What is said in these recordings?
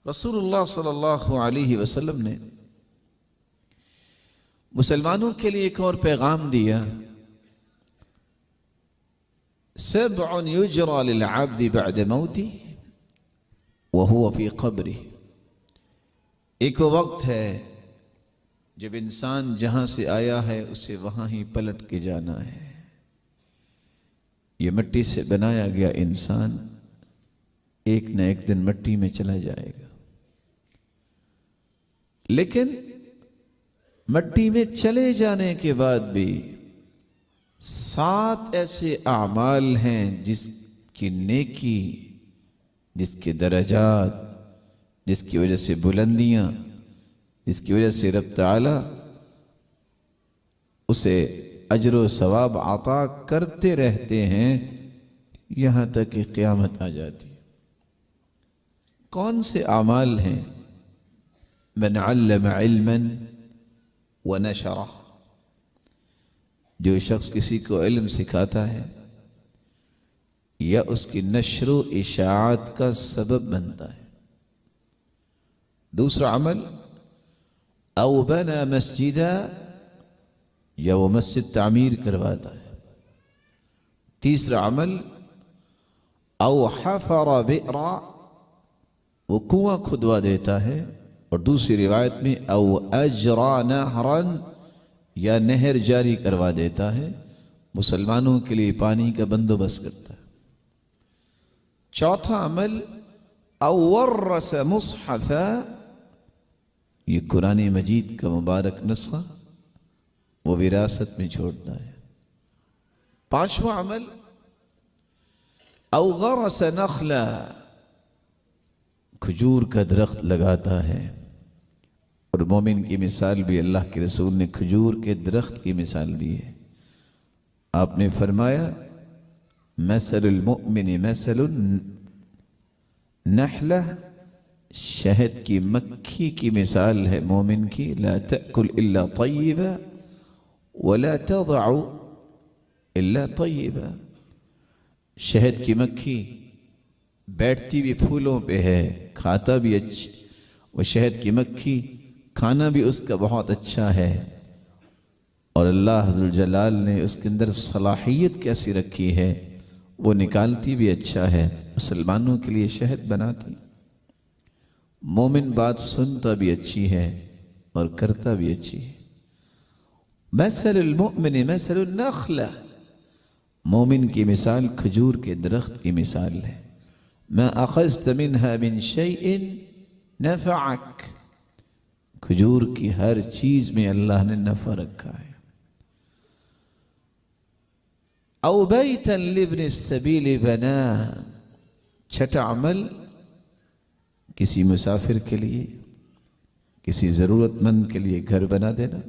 رسول اللہ صلی اللہ علیہ وسلم نے مسلمانوں کے لیے ایک اور پیغام دیا، سبع یجرى للعبد بعد موته وهو في قبره۔ ایک وہ وقت ہے جب انسان جہاں سے آیا ہے اسے وہاں ہی پلٹ کے جانا ہے۔ یہ مٹی سے بنایا گیا انسان ایک نہ ایک دن مٹی میں چلا جائے گا، لیکن مٹی میں چلے جانے کے بعد بھی 7 ایسے اعمال ہیں جس کی نیکی، جس کے درجات، جس کی وجہ سے بلندیاں، جس کی وجہ سے رب تعالی اسے اجر و ثواب عطا کرتے رہتے ہیں یہاں تک کہ قیامت آ جاتی۔ کون سے اعمال ہیں؟ من علم علما ونشرہ، جو شخص کسی کو علم سکھاتا ہے یا اس کی نشر و اشاعت کا سبب بنتا ہے۔ دوسرا عمل، او بنا مسجدا، یا وہ مسجد تعمیر کرواتا ہے۔ تیسرا عمل، او حفر بئرا، وہ کنواں کھدوا دیتا ہے۔ اور دوسری روایت میں او اجرا نہرا، یا نہر جاری کروا دیتا ہے، مسلمانوں کے لیے پانی کا بندوبست کرتا ہے۔ چوتھا عمل، او ورث مصحفا، یہ قرآن مجید کا مبارک نسخہ وہ وراثت میں چھوڑتا ہے۔ پانچواں عمل، او غرس نخلا، کھجور کا درخت لگاتا ہے۔ اور مومن کی مثال بھی اللہ کے رسول نے کھجور کے درخت کی مثال دی ہے۔ آپ نے فرمایا، مثل المؤمن مثل النحلہ، شہد کی مکھی کی مثال ہے مومن کی، لا تأکل الا طیبا ولا تضع الا طیبا۔ شہد کی مکھی بیٹھتی بھی پھولوں پہ ہے، کھاتا بھی اچھا، وہ شہد کی مکھی کھانا بھی اس کا بہت اچھا ہے، اور اللہ عز جلال نے اس کے اندر صلاحیت کیسی رکھی ہے، وہ نکالتی بھی اچھا ہے، مسلمانوں کے لیے شہد بناتی۔ مومن بات سنتا بھی اچھی ہے اور کرتا بھی اچھی ہے۔ مثل المؤمن مثل النخلہ، مومن کی مثال کھجور کے درخت کی مثال ہے۔ ما اخذت منها من شيء نفعك، کھجور کی ہر چیز میں اللہ نے نفع رکھا ہے۔ او بیتا لابن السبیل بنا، چھٹا عمل، کسی مسافر کے لیے، کسی ضرورت مند کے لیے گھر بنا دینا۔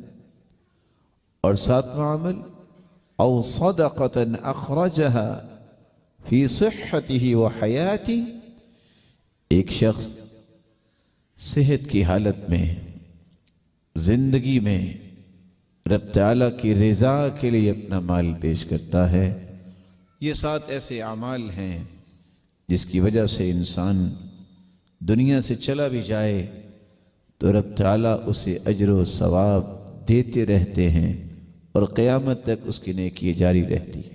اور ساتواں عمل، او صدقۃ اخرجہا فی صحتہ و حیاتہ، ایک شخص صحت کی حالت میں، زندگی میں رب تعالیٰ کی رضا کے لیے اپنا مال پیش کرتا ہے۔ یہ 7 ایسے اعمال ہیں جس کی وجہ سے انسان دنیا سے چلا بھی جائے تو رب تعالیٰ اسے اجر و ثواب دیتے رہتے ہیں اور قیامت تک اس کی نیکی جاری رہتی ہے۔